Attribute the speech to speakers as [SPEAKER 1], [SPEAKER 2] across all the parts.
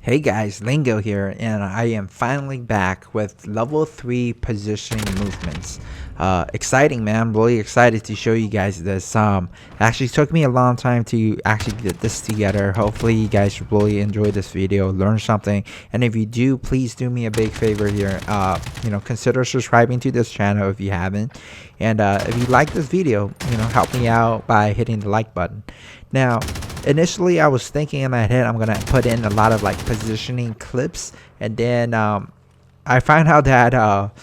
[SPEAKER 1] Hey guys, Lingo here, and I am finally back with level 3 positioning movements. Exciting, man. I'm really excited to show you guys this. It actually took me a long time to actually get this together. Hopefully you guys really enjoy this video, learn something, and if you do, please do me a big favor here. Consider subscribing to this channel if you haven't, and if you like this video, help me out by hitting the like button. Now, initially I was thinking in my head I'm gonna put in a lot of like positioning clips, and then I found out that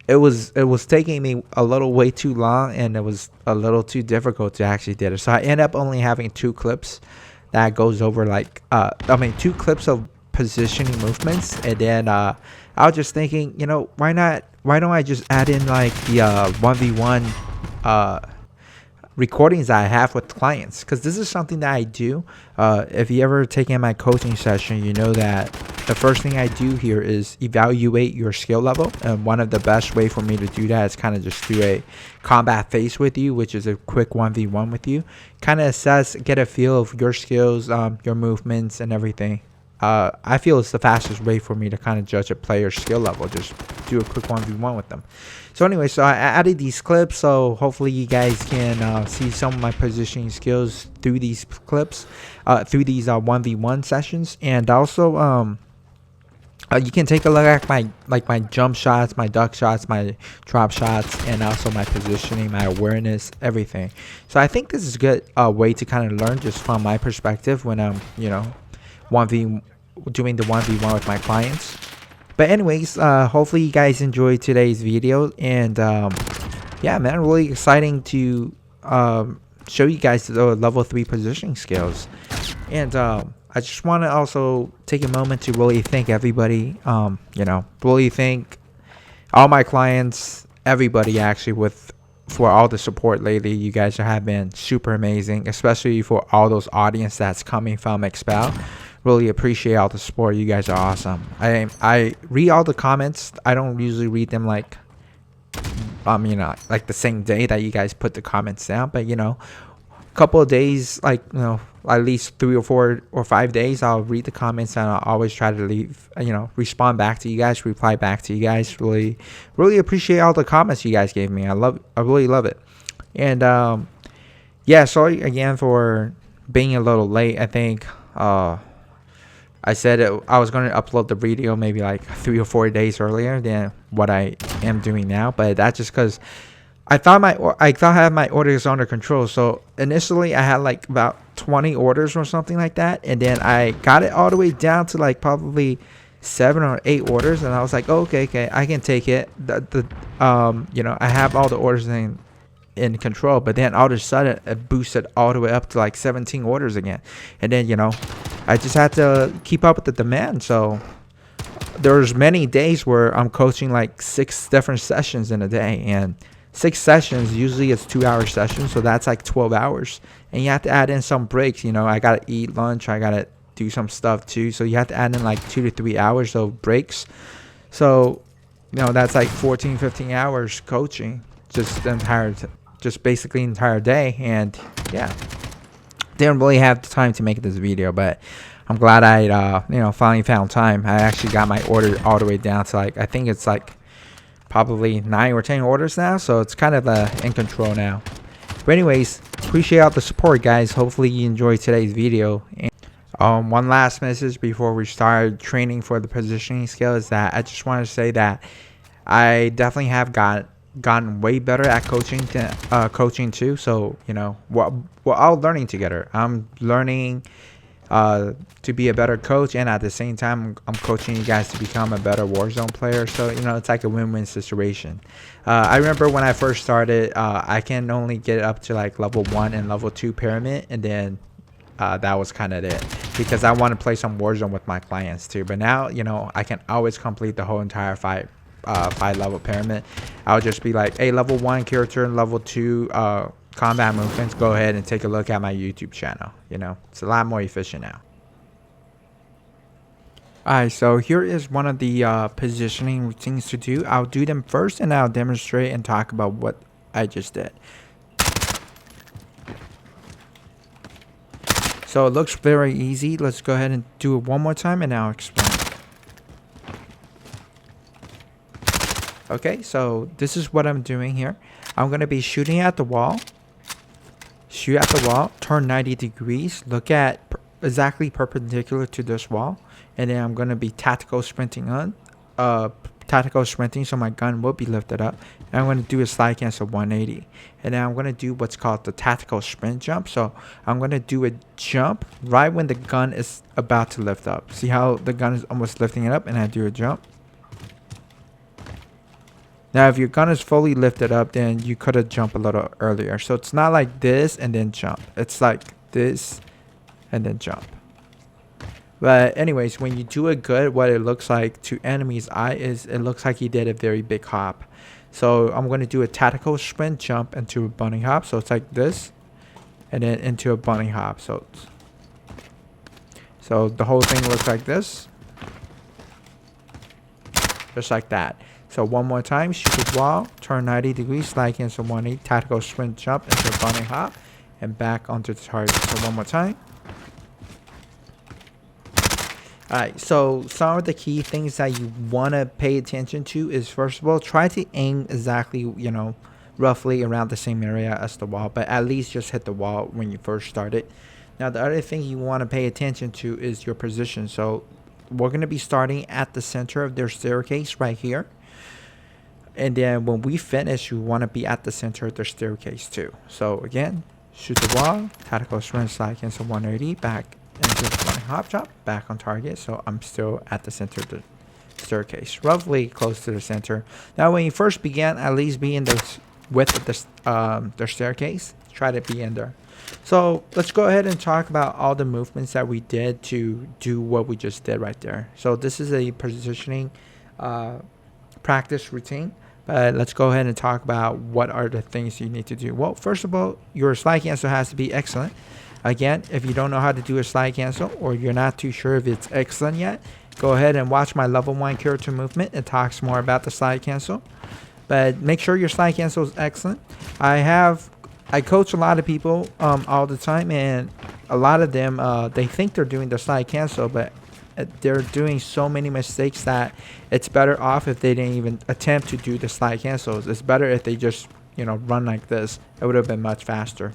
[SPEAKER 1] it was taking me a little way too long, and it was a little too difficult to actually do it. So I end up only having 2 clips that goes over like 2 clips of positioning movements, and then I was just thinking, why don't I just add in like the 1v1 recordings that I have with clients, because this is something that I do. If you ever taken my coaching session, you know that the first thing I do here is evaluate your skill level, and one of the best way for me to do that is kind of just do a combat face with you, which is a quick 1v1 with you, kind of assess, get a feel of your skills, your movements and everything. I feel it's the fastest way for me to kind of judge a player's skill level, just do a quick 1v1 with them. So anyway, so I added these clips, so hopefully you guys can see some of my positioning skills through these clips, through these 1v1 sessions. And also you can take a look at my jump shots, my duck shots, my drop shots, and also my positioning, my awareness, everything. So I think this is a good way to kind of learn just from my perspective when I'm doing the 1v1 with my clients. But anyways, hopefully you guys enjoyed today's video, and yeah, man, really exciting to show you guys the level 3 positioning skills. And I just want to also take a moment to really thank everybody, really thank all my clients, everybody actually, for all the support lately. You guys have been super amazing, especially for all those audience that's coming from Expel. Really appreciate all the support. You guys are awesome. I read all the comments. I don't usually read them like like the same day that you guys put the comments down, but a couple of days, like at least 3 or 4 or 5 days, I'll read the comments, and I'll always try to leave, respond back to you guys, reply back to you guys. Really appreciate all the comments you guys gave me. I really love it. And yeah, sorry again for being a little late. I think I said I was going to upload the video maybe like 3 or 4 days earlier than what I am doing now, but that's just because I thought I had my orders under control. So initially I had like about 20 orders or something like that, and then I got it all the way down to like probably 7 or 8 orders, and I was like, oh, okay, I can take it. I have all the orders in control, but then all of a sudden it boosted all the way up to like 17 orders again, and then I just had to keep up with the demand. So there's many days where I'm coaching like 6 different sessions in a day, and 6 sessions usually it's 2-hour sessions, so that's like 12 hours, and you have to add in some breaks. I gotta eat lunch, I gotta do some stuff too, so you have to add in like 2 to 3 hours of breaks. So that's like 14-15 hours coaching, just basically entire day. And yeah, didn't really have the time to make this video, but I'm glad I finally found time. I actually got my order all the way down to like, I think it's like probably 9 or 10 orders now, so it's kind of in control now. But anyways, appreciate all the support, guys. Hopefully you enjoyed today's video. And one last message before we start training for the positioning skill is that I just want to say that I definitely have gotten way better at coaching too. So we're all learning together. I'm learning to be a better coach, and at the same time I'm coaching you guys to become a better Warzone player. So it's like a win-win situation. I remember when I first started, I can only get up to like level 1 and level 2 pyramid, and then that was kind of it, because I want to play some Warzone with my clients too. But now I can always complete the whole entire 5 level pyramid. I'll just be like, hey, level 1 character and level 2 combat movements, go ahead and take a look at my YouTube channel. It's a lot more efficient now. Alright, so here is one of the positioning things to do. I'll do them first, and I'll demonstrate and talk about what I just did. So So it looks very easy. Let's go ahead and do it one more time and now explain. Okay, so this is what I'm doing here. I'm going to be shooting at the wall. Shoot at the wall, turn 90 degrees, look at exactly perpendicular to this wall, and then I'm going to be tactical sprinting so my gun will be lifted up, and I'm going to do a slide cancel 180, and then I'm going to do what's called the tactical sprint jump. So I'm going to do a jump right when the gun is about to lift up. See how the gun is almost lifting it up, and I do a jump. Now, if your gun is fully lifted up, then you could have jumped a little earlier. So it's not like this and then jump. It's like this and then jump. But anyways, when you do it good, what it looks like to enemy's eye is it looks like you did a very big hop. So I'm going to do a tactical sprint jump into a bunny hop. So it's like this and then into a bunny hop. So the whole thing looks like this. Just like that. So one more time, shoot the wall, turn 90 degrees, slide cancel 180, tactical sprint jump into a bunny hop, and back onto the target. So one more time. Alright, so some of the key things that you want to pay attention to is, first of all, try to aim exactly, roughly around the same area as the wall, but at least just hit the wall when you first start it. Now, the other thing you want to pay attention to is your position. So we're going to be starting at the center of their staircase right here. And then when we finish, you want to be at the center of the staircase too. So again, shoot the wall, tactical sprint, slide cancel 180, back into the bunny hop jump, back on target. So I'm still at the center of the staircase, roughly close to the center. Now, when you first begin, at least be in the width of the staircase. Try to be in there. So let's go ahead and talk about all the movements that we did to do what we just did right there. So this is a positioning practice routine. But let's go ahead and talk about what are the things you need to do. Well, first of all, your slide cancel has to be excellent. Again, if you don't know how to do a slide cancel or you're not too sure if it's excellent yet, go ahead and watch my level 1 character movement. It talks more about the slide cancel. But make sure your slide cancel is excellent. I coach a lot of people all the time, and a lot of them, they think they're doing the slide cancel, but they're doing so many mistakes that it's better off if they didn't even attempt to do the slide cancels. It's better if they just run like this. It would have been much faster.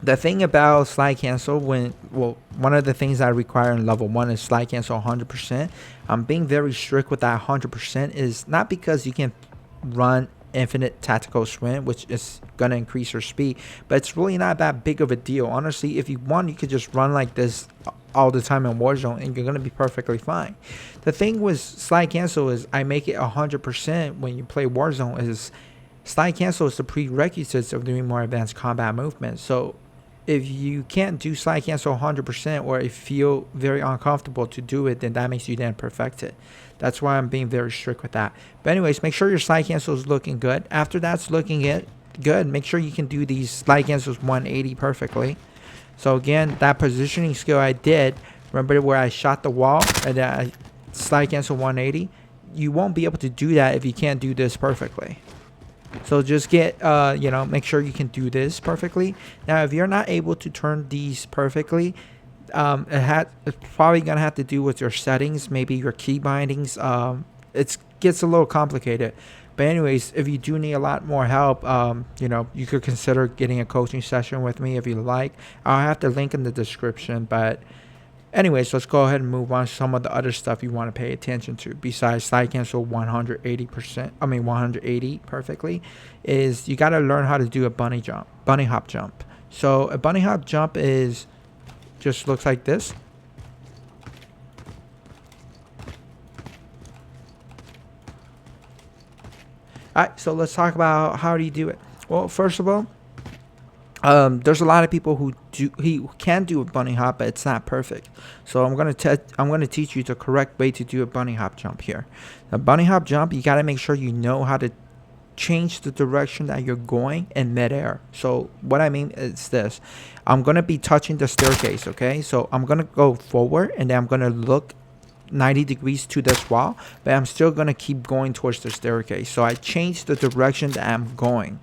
[SPEAKER 1] The thing about slide cancel, one of the things I require in level 1 is slide cancel 100%. I'm being very strict with that 100% is not because you can run infinite tactical sprint, which is going to increase your speed, but it's really not that big of a deal. Honestly, if you want, you could just run like this all the time in Warzone and you're going to be perfectly fine. The thing with slide cancel is I make it 100% when you play Warzone. Is slide cancel is the prerequisites of doing more advanced combat movements. So if you can't do slide cancel 100% or if you feel very uncomfortable to do it, then that makes you then perfect it. That's why I'm being very strict with that. But anyways, make sure your slide cancel is looking good. After that's looking good, make sure you can do these slide cancels 180 perfectly. So again, that positioning skill I did, remember where I shot the wall and then I slide cancel 180? You won't be able to do that if you can't do this perfectly. So just get, make sure you can do this perfectly. Now, if you're not able to turn these perfectly, it's probably going to have to do with your settings, maybe your key bindings. It gets a little complicated. But anyways, if you do need a lot more help, you could consider getting a coaching session with me if you like. I'll have the link in the description. But anyways, let's go ahead and move on to some of the other stuff you want to pay attention to besides slide cancel 180 perfectly is you got to learn how to do a bunny hop jump. So a bunny hop jump just looks like this. Alright, so let's talk about how do you do it. Well, first of all, there's a lot of people who can do a bunny hop, but it's not perfect. So I'm gonna teach you the correct way to do a bunny hop jump here. A bunny hop jump, you gotta make sure you know how to change the direction that you're going in midair. So what I mean is this: I'm gonna be touching the staircase, okay? So I'm gonna go forward, and then I'm gonna look 90 degrees to this wall, but I'm still gonna keep going towards the staircase. So I changed the direction that I'm going.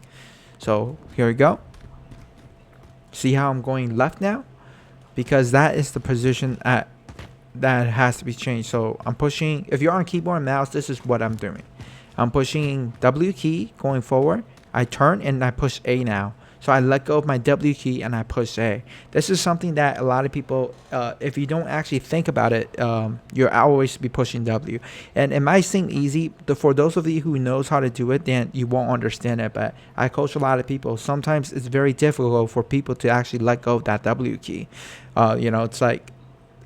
[SPEAKER 1] So here we go. See how I'm going left now? Because that is the position that has to be changed. So I'm pushing, if you're on keyboard and mouse, this is what I'm doing. I'm pushing W key going forward. I turn and I push A now. So I let go of my W key and I push A. This is something that a lot of people, if you don't actually think about it, you'll always be pushing W. And it might seem easy. For those of you who knows how to do it, then you won't understand it. But I coach a lot of people. Sometimes it's very difficult for people to actually let go of that W key. It's like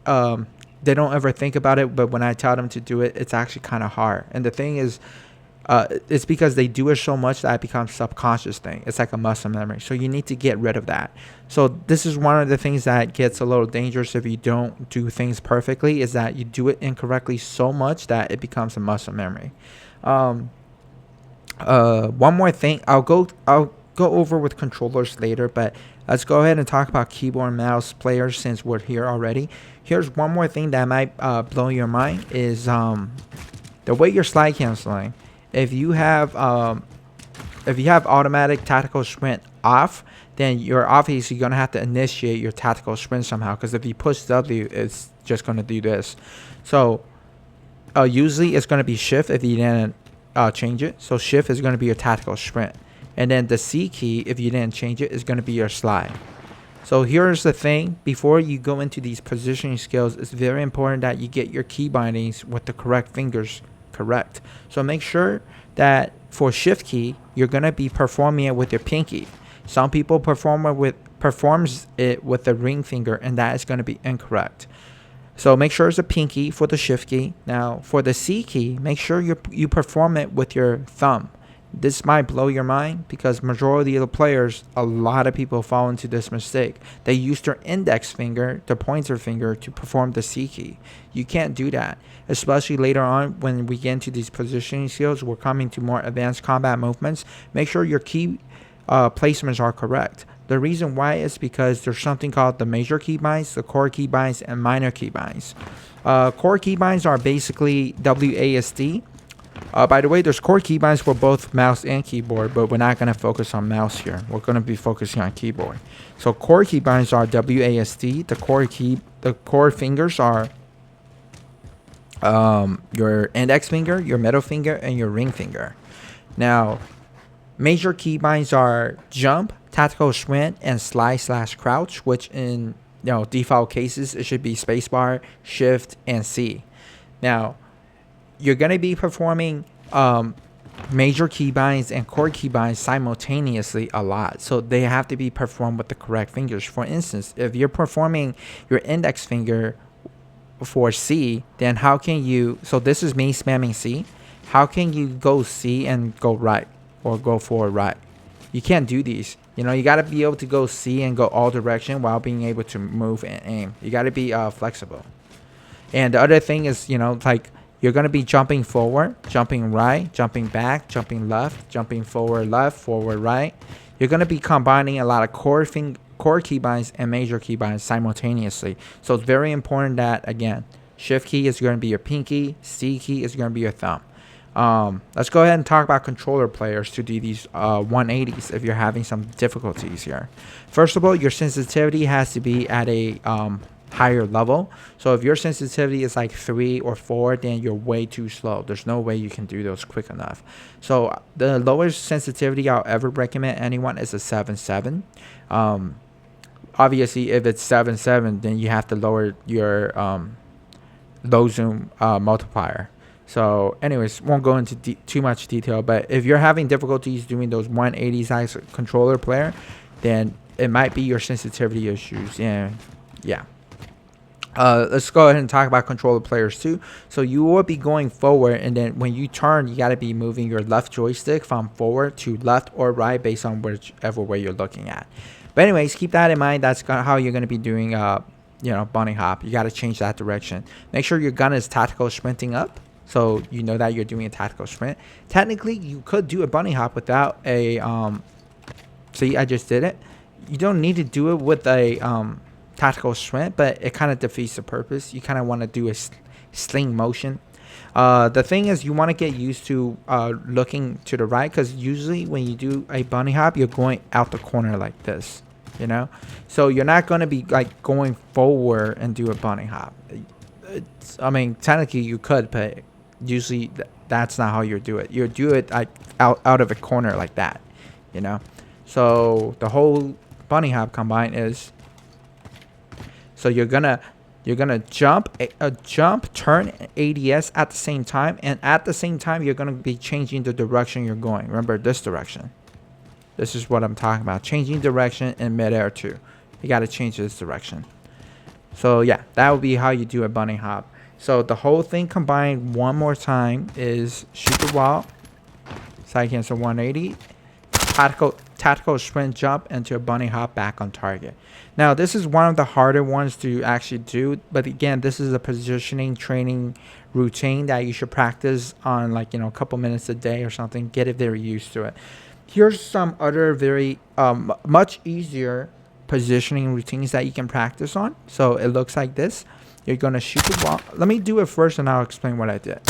[SPEAKER 1] they don't ever think about it. But when I tell them to do it, it's actually kind of hard. And the thing is, it's because they do it so much that it becomes subconscious thing. It's like a muscle memory. So you need to get rid of that. So this is one of the things that gets a little dangerous if you don't do things perfectly, is that you do it incorrectly so much that it becomes a muscle memory. One more thing, I'll go over with controllers later, but let's go ahead and talk about keyboard and mouse players since we're here already. Here's one more thing that might blow your mind is the way you're slide canceling. If you have automatic tactical sprint off, then you're obviously gonna have to initiate your tactical sprint somehow. Because if you push W, it's just gonna do this. So usually it's gonna be shift if you didn't change it. So shift is gonna be your tactical sprint, and then the C key, if you didn't change it, is gonna be your slide. So here's the thing: before you go into these positioning skills, it's very important that you get your key bindings with the correct fingers correct. So make sure that for shift key, you're gonna be performing it with your pinky. Some people performs it with the ring finger, and that is gonna be incorrect. So make sure it's a pinky for the shift key. Now for the C key, make sure you perform it with your thumb. This might blow your mind because majority of the players, a lot of people fall into this mistake. They use their index finger, their pointer finger, to perform the C key. You can't do that, especially later on when we get into these positioning skills. We're coming to more advanced combat movements. Make sure your key placements are correct. The reason why is because there's something called the major keybinds, the core keybinds, and minor keybinds. Core keybinds are basically WASD. By the way, there's core keybinds for both mouse and keyboard, but we're not going to focus on mouse here. We're going to be focusing on keyboard. So core keybinds are WASD. The core fingers are your index finger, your middle finger, and your ring finger. Now, major keybinds are jump, tactical sprint, and slide/crouch, which in default cases it should be spacebar, shift, and C. Now, you're going to be performing major keybinds and core keybinds simultaneously a lot. So they have to be performed with the correct fingers. For instance, if you're performing your index finger for C, then how can you, so this is me spamming C. How can you go C and go right or go forward right? You can't do these. You got to be able to go C and go all direction while being able to move and aim. You got to be flexible. And the other thing is, like, you're going to be jumping forward, jumping right, jumping back, jumping left, jumping forward left, forward right. You're going to be combining a lot of core keybinds and major keybinds simultaneously. So it's very important that, again, shift key is going to be your pinky, C key is going to be your thumb. Let's go ahead and talk about controller players to do these 180s if you're having some difficulties here. First of all, your sensitivity has to be at a higher level. So if your sensitivity is like 3 or 4, then you're way too slow. There's no way you can do those quick enough. So the lowest sensitivity I'll ever recommend anyone is a 7.7. Obviously if it's 7.7, then you have to lower your low zoom multiplier. So anyways, won't go into too much detail, but if you're having difficulties doing those 180 size controller player, then it might be your sensitivity issues. And yeah. Let's go ahead and talk about controller players too. So you will be going forward, and then when you turn, you got to be moving your left joystick from forward to left or right based on whichever way you're looking at. But anyways, keep that in mind. That's how you're going to be doing bunny hop. You got to change that direction. Make sure your gun is tactical sprinting up, so you know that you're doing a tactical sprint. Technically, you could do a bunny hop without a see, I just did it. You don't need to do it with a tactical sprint, but it kind of defeats the purpose. You kind of want to do a sling motion. The thing is, you want to get used to looking to the right, because usually when you do a bunny hop, you're going out the corner like this. you know. So you're not going to be like going forward and do a bunny hop. I mean, technically you could, but usually that's not how you do it. You do it like out of a corner like that, you know. So the whole bunny hop combine is, so you're gonna jump, turn ADS at the same time, and at the same time you're gonna be changing the direction you're going. Remember this direction. This is what I'm talking about. Changing direction in midair too. You gotta change this direction. So yeah, that would be how you do a bunny hop. So the whole thing combined one more time is shoot the wall, side cancel 180, tactical sprint jump into a bunny hop back on target. Now this is one of the harder ones to actually do, but again, this is a positioning training routine that you should practice on, like, you know, a couple minutes a day or something. Get it very used to it. Here's some other very much easier positioning routines that you can practice on. So it looks like this. You're gonna shoot the wall. Let me do it first and I'll explain what I did.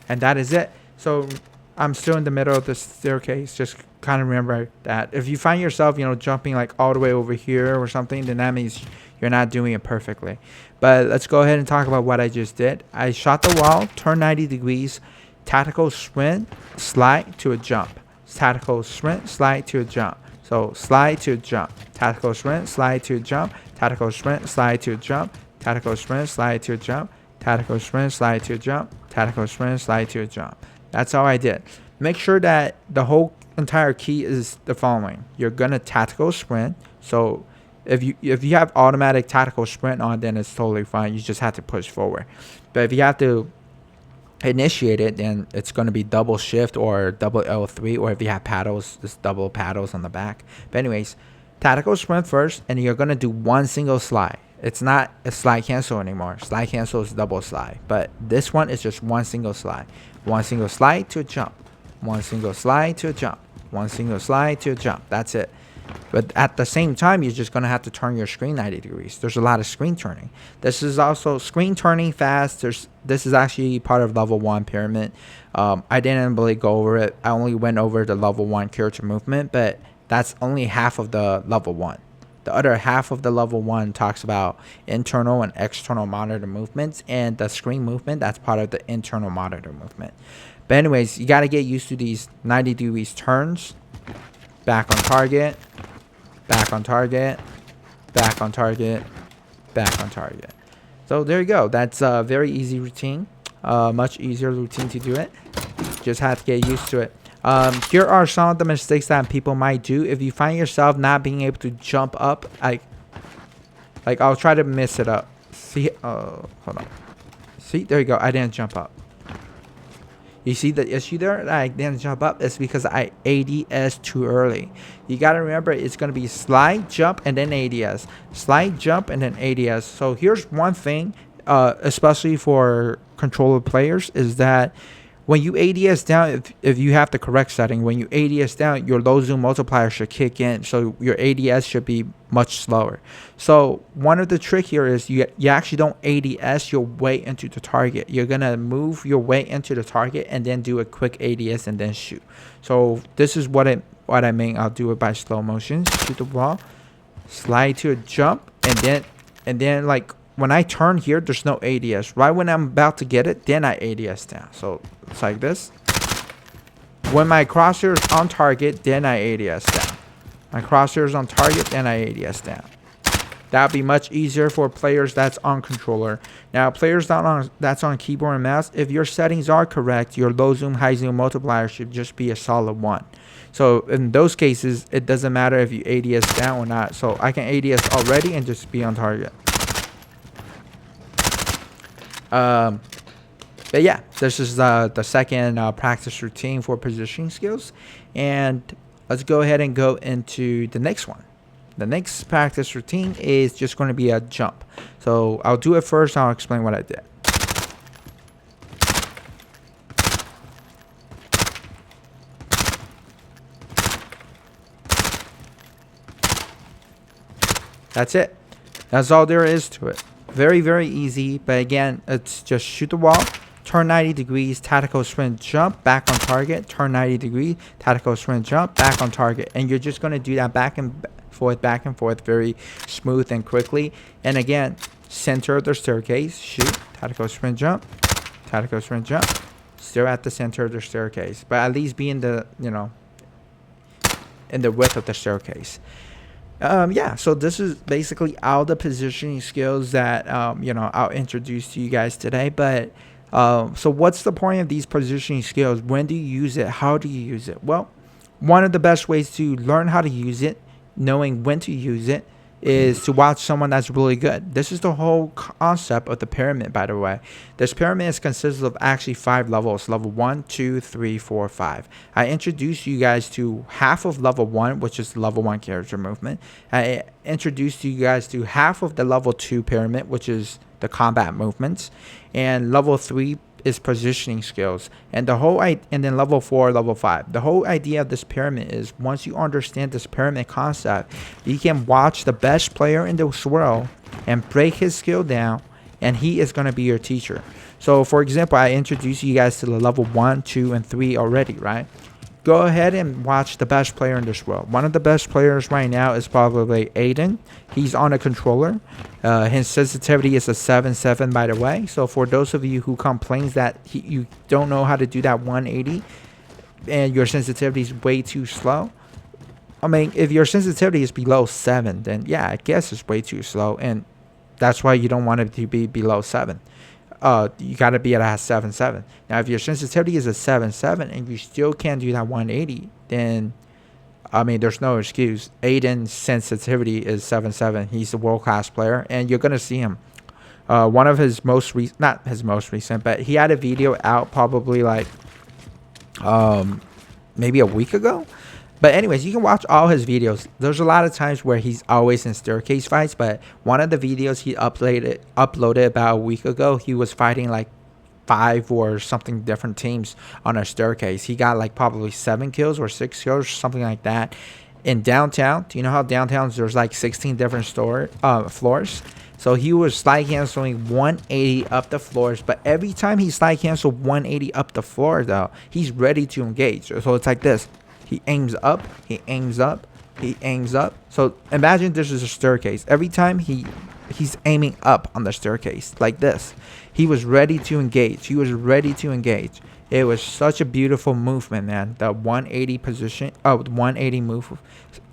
[SPEAKER 1] And that is it. So I'm still in the middle of the staircase. Just kind of remember that if you find yourself, you know, jumping like all the way over here or something, then that means you're not doing it perfectly. But let's go ahead and talk about what I just did. I shot the wall, turned 90 degrees, tactical sprint, slide to a jump. Tactical sprint, slide to a jump. So slide to a jump. Tactical sprint, slide to a jump. Tactical sprint, slide to a jump. Tactical sprint, slide to a jump. Tactical sprint, slide to a jump. Tactical sprint, slide to a jump. That's all I did. Make sure that the whole entire key is the following. You're gonna tactical sprint. So if you have automatic tactical sprint on, then it's totally fine. You just have to push forward. But if you have to initiate it, then it's going to be double shift or double L3, or if you have paddles, it's double paddles on the back. But anyways, tactical sprint first, and you're going to do one single slide. It's not a slide cancel anymore. Slide cancel is double slide, but this one is just one single slide. One single slide to a jump. One single slide to a jump. One single slide to a jump. That's it. But at the same time, you're just going to have to turn your screen 90 degrees. There's a lot of screen turning. This is also screen turning fast. This is actually part of level 1 pyramid. I didn't really go over it. I only went over the level 1 character movement, but that's only half of the level 1. The other half of the level 1 talks about internal and external monitor movements, and the screen movement, that's part of the internal monitor movement. But anyways, you got to get used to these 90 degrees turns. Back on target, back on target, back on target, back on target. So there you go. That's a very easy routine. Much easier routine to do it. Just have to get used to it. Here are some of the mistakes that people might do. If you find yourself not being able to jump up, like I'll try to mess it up. See, hold on. See, there you go. I didn't jump up. You see the issue there? I didn't jump up. It's because I ADS too early. You got to remember, it's going to be slide, jump, and then ADS. Slide, jump, and then ADS. So here's one thing, especially for controller players, is that when you ADS down, if you have the correct setting, when you ADS down, your low zoom multiplier should kick in. So your ADS should be much slower. So one of the trick here is you actually don't ADS your way into the target. You're going to move your way into the target and then do a quick ADS and then shoot. So this is what I mean. I'll do it by slow motion. Shoot the ball, slide to a jump, and then like when I turn here, there's no ADS. Right when I'm about to get it, then I ADS down. So it's like this. When my crosshair is on target, then I ADS down. My crosshair is on target, then I ADS down. That would be much easier for players that's on controller. Now, players that's on keyboard and mouse, if your settings are correct, your low zoom, high zoom multiplier should just be a solid 1. So in those cases, it doesn't matter if you ADS down or not. So I can ADS already and just be on target. But yeah, this is the second practice routine for positioning skills, and let's go ahead and go into the next one. The next practice routine is just going to be a jump. So I'll do it first, I'll explain what I did. That's it. That's all there is to it. Very, very easy. But again, it's just shoot the wall, turn 90 degrees, tactical sprint, jump, back on target, turn 90 degrees, tactical sprint, jump, back on target. And you're just going to do that back and forth, very smooth and quickly. And again, center of the staircase, shoot, tactical sprint, jump, tactical sprint, jump. Still at the center of the staircase, but at least be in the, in the width of the staircase. Yeah, so this is basically all the positioning skills that I'll introduce to you guys today. But so what's the point of these positioning skills? When do you use it? How do you use it? Well, one of the best ways to learn how to use it, knowing when to use it, is to watch someone that's really good. This is the whole concept of the pyramid, by the way. This pyramid consists of actually 5 levels: level 1, 2, 3, 4, 5. I introduced you guys to half of level 1, which is level 1 character movement. I introduced you guys to half of the level 2 pyramid, which is the combat movements, and level 3 is positioning skills, and then level 4, level 5. The whole idea of this pyramid is, once you understand this pyramid concept, you can watch the best player in this world and break his skill down, and he is going to be your teacher. So for example, I introduced you guys to the level 1, 2, and 3 already, right? Go ahead and watch the best player in this world. One of the best players right now is probably Aiden. He's on a controller. His sensitivity is a 7-7, by the way. So for those of you who complains that you don't know how to do that 180 and your sensitivity is way too slow, I mean, if your sensitivity is below 7, then yeah, I guess it's way too slow, and that's why you don't want it to be below 7. You got to be at a 7-7. Now, if your sensitivity is a 7-7 and you still can't do that 180, then, I mean, there's no excuse. Aiden's sensitivity is 7-7. He's a world-class player, and you're going to see him. One of his not his most recent, but he had a video out probably like maybe a week ago. But anyways, you can watch all his videos. There's a lot of times where he's always in staircase fights, but one of the videos he uploaded about a week ago, he was fighting like 5 or something different teams on a staircase. He got like probably 7 kills or 6 kills, something like that. In downtown, do you know how downtowns there's like 16 different floors? So he was slide canceling 180 up the floors, but every time he slide canceled 180 up the floor though, he's ready to engage. So it's like this. He aims up, he aims up, he aims up. So imagine this is a staircase. Every time he's aiming up on the staircase like this. He was ready to engage. He was ready to engage. It was such a beautiful movement, man. The 180 position, the 180 move,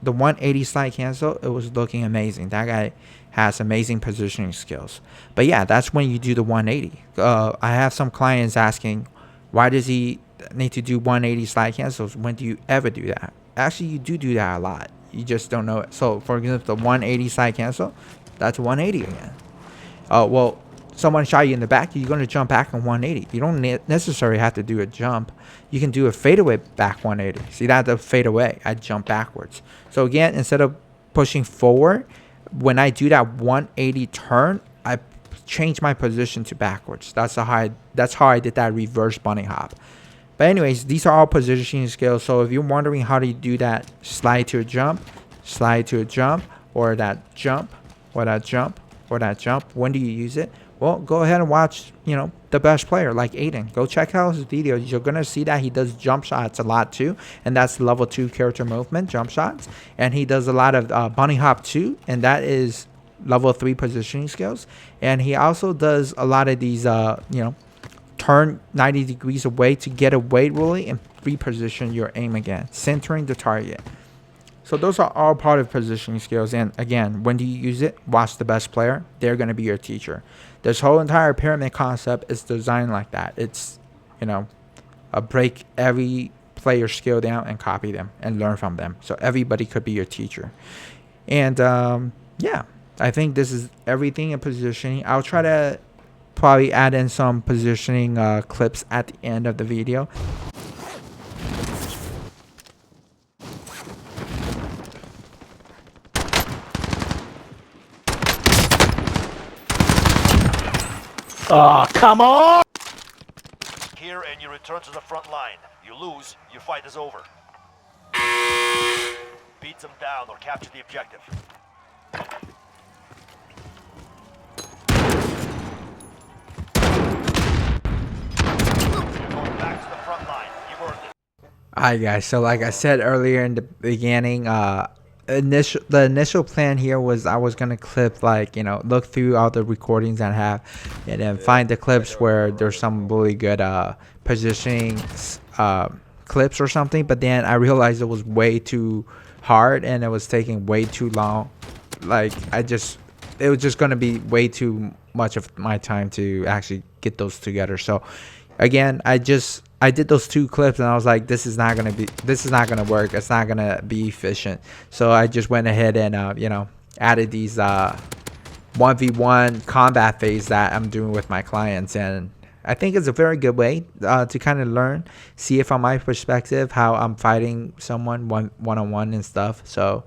[SPEAKER 1] the 180 slide cancel, it was looking amazing. That guy has amazing positioning skills. But yeah, that's when you do the 180. I have some clients asking, why does he need to do 180 slide cancels? When do you ever do that? Actually, you do that a lot. You just don't know it. So for example, the 180 slide cancel, that's 180 again. Well, someone shot you in the back, you're going to jump back on 180. You don't necessarily have to do a jump. You can do a fadeaway back 180. See that, the fadeaway, I jump backwards. So again, instead of pushing forward, when I do that 180 turn, I change my position to backwards. That's how I did that reverse bunny hop. But anyways, these are all positioning skills. So if you're wondering how to do that slide to a jump, or that jump, or that jump, or that jump, when do you use it? Well, go ahead and watch, the best player like Aiden. Go check out his videos. You're going to see that he does jump shots a lot too. And that's level 2 character movement, jump shots. And he does a lot of bunny hop too. And that is level 3 positioning skills. And he also does a lot of these, turn 90 degrees away to get away really and reposition your aim again, centering the target. So those are all part of positioning skills. And again, when do you use it? Watch the best player. They're going to be your teacher. This whole entire pyramid concept is designed like that. It's, break every player's skill down and copy them and learn from them. So everybody could be your teacher. And yeah, I think this is everything in positioning. I'll try to probably add in some positioning clips at the end of the video.
[SPEAKER 2] Oh, come on! Here, and you return to the front line. You lose, your fight is over. Beat them down or capture the objective.
[SPEAKER 1] Alright guys, so like I said earlier in the beginning, the initial plan here was I was gonna clip, like, look through all the recordings I have and then find the clips where there's some really good positioning clips or something, but then I realized it was way too hard and it was taking way too long. Like it was just gonna be way too much of my time to actually get those together. So again, I did those two clips and I was like, this is not gonna work. It's not gonna be efficient. So I just went ahead and added these 1v1 combat phase that I'm doing with my clients, and I think it's a very good way to kind of learn, see it from my perspective, how I'm fighting someone one-on-one and stuff. So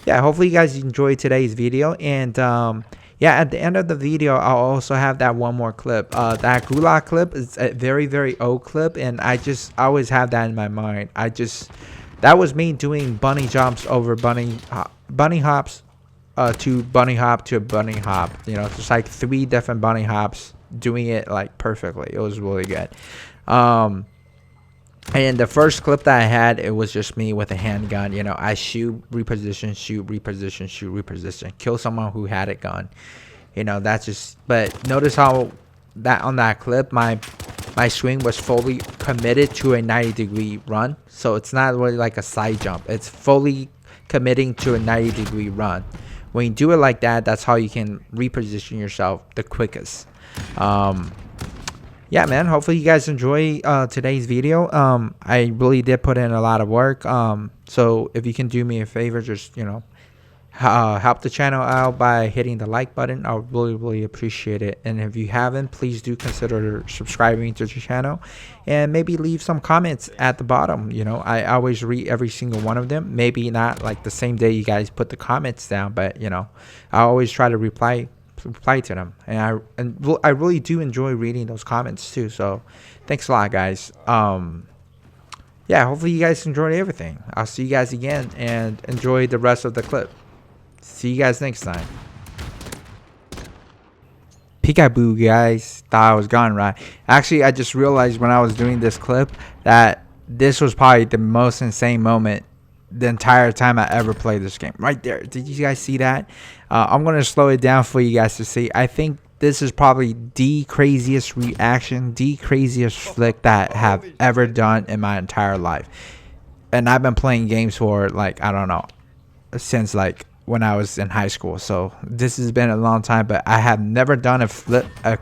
[SPEAKER 1] yeah, hopefully you guys enjoyed today's video, and yeah, at the end of the video I'll also have that one more clip. That gulag clip is a very, very old clip, and I always have that in my mind. That was me doing bunny jumps over bunny hops to bunny hop to bunny hop, just like 3 different bunny hops, doing it like perfectly. It was really good. And the first clip that I had, it was just me with a handgun. I shoot, reposition, shoot, reposition, shoot, reposition, kill someone who had a gun. That's just. But notice how that on that clip, my swing was fully committed to a 90-degree run. So it's not really like a side jump. It's fully committing to a 90-degree run. When you do it like that, that's how you can reposition yourself the quickest. Yeah, man, hopefully you guys enjoy today's video. I really did put in a lot of work. So if you can do me a favor, just help the channel out by hitting the like button. I would really, really appreciate it. And if you haven't, please do consider subscribing to the channel and maybe leave some comments at the bottom. I always read every single one of them. Maybe not like the same day you guys put the comments down, but I always try to reply to them, and I really do enjoy reading those comments too. So thanks a lot, guys. Yeah, hopefully you guys enjoyed everything. I'll see you guys again, and enjoy the rest of the clip. See you guys next time. Peekaboo, guys. Thought I was gone, right? Actually, I just realized when I was doing this clip that this was probably the most insane moment the entire time I ever played this game. Right there. Did you guys see that? I'm going to slow it down for you guys to see. I think this is probably the craziest reaction, the craziest flick that I have ever done in my entire life. And I've been playing games for, like, I don't know, since like when I was in high school. So this has been a long time, but I have never done a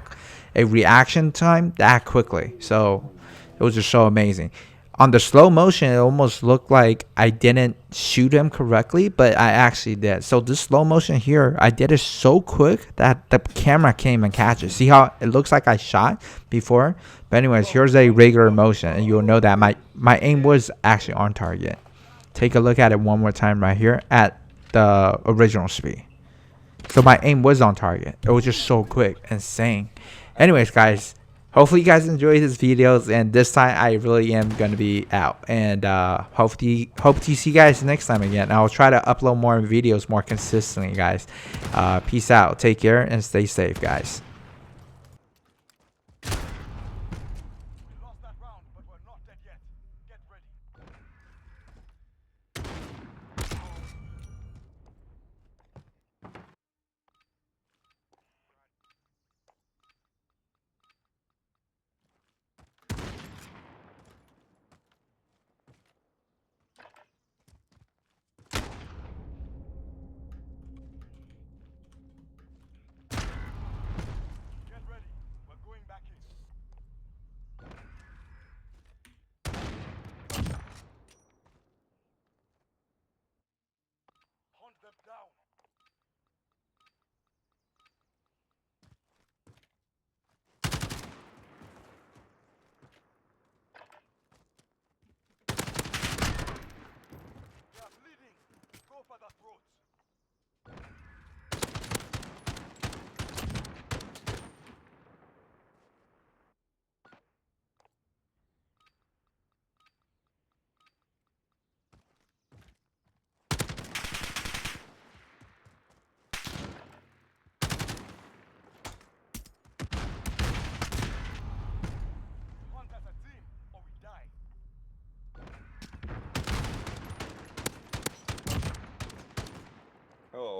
[SPEAKER 1] reaction time that quickly. So it was just so amazing. On the slow motion, it almost looked like I didn't shoot him correctly, but I actually did. So this slow motion here, I did it so quick that the camera can't even catch it. See how it looks like I shot before? But anyways, here's a regular motion, and you'll know that my aim was actually on target. Take a look at it one more time right here at the original speed. So my aim was on target. It was just so quick, insane. Anyways, guys, hopefully you guys enjoy these videos, and this time I really am going to be out, and hope to see you guys next time again. I'll try to upload more videos more consistently, guys. Peace out, take care, and stay safe, guys.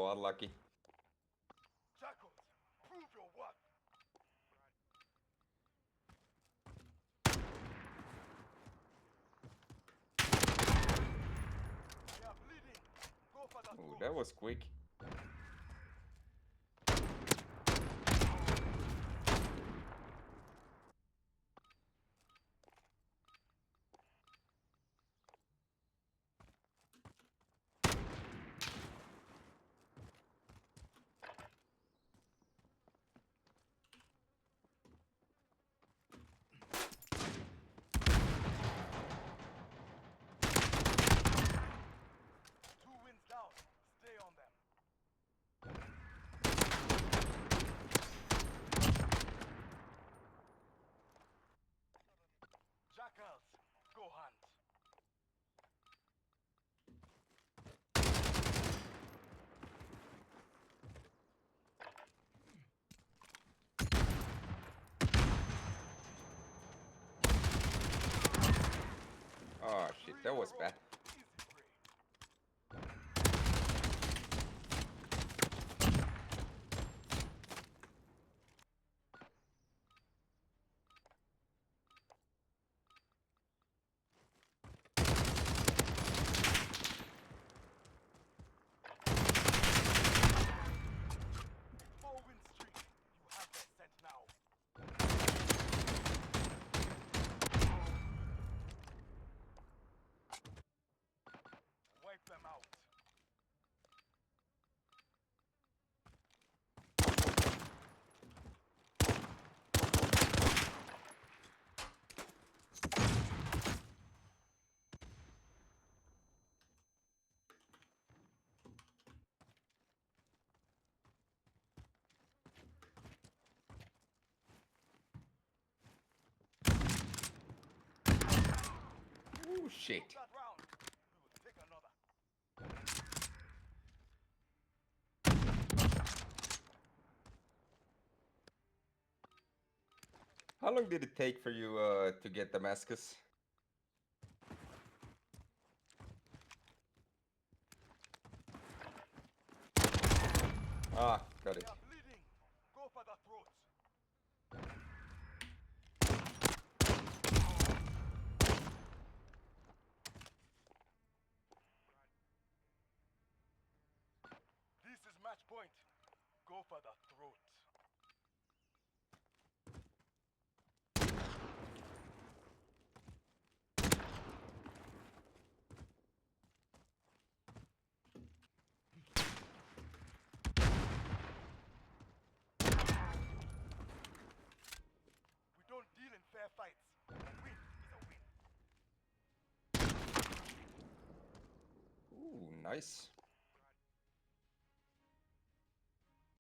[SPEAKER 3] so unlucky.
[SPEAKER 2] Jackals, prove your worth. They are bleeding. Go for the
[SPEAKER 3] Ooh,
[SPEAKER 2] throat.
[SPEAKER 3] that was quick.
[SPEAKER 2] Two wins down. Stay on them. Jackals, go hunt.
[SPEAKER 3] Oh shit, that was bad.
[SPEAKER 2] Easy prey. Four-win streak. You have their scent now. Wipe them out.
[SPEAKER 3] Ooh shit.
[SPEAKER 2] That round. We will take another.
[SPEAKER 3] How long did it take for you to get Damascus? Ah, got
[SPEAKER 2] They
[SPEAKER 3] it.
[SPEAKER 2] are bleeding. Go for the throats. This is match point. Go for the throat. We don't deal in fair fights. A win is a win.
[SPEAKER 3] Ooh, nice.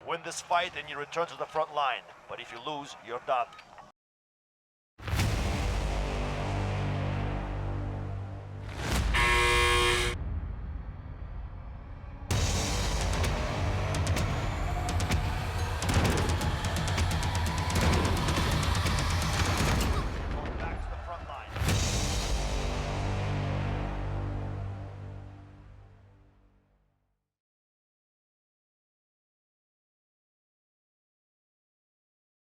[SPEAKER 2] Win this fight and you return to the front line. But if you lose, you're done.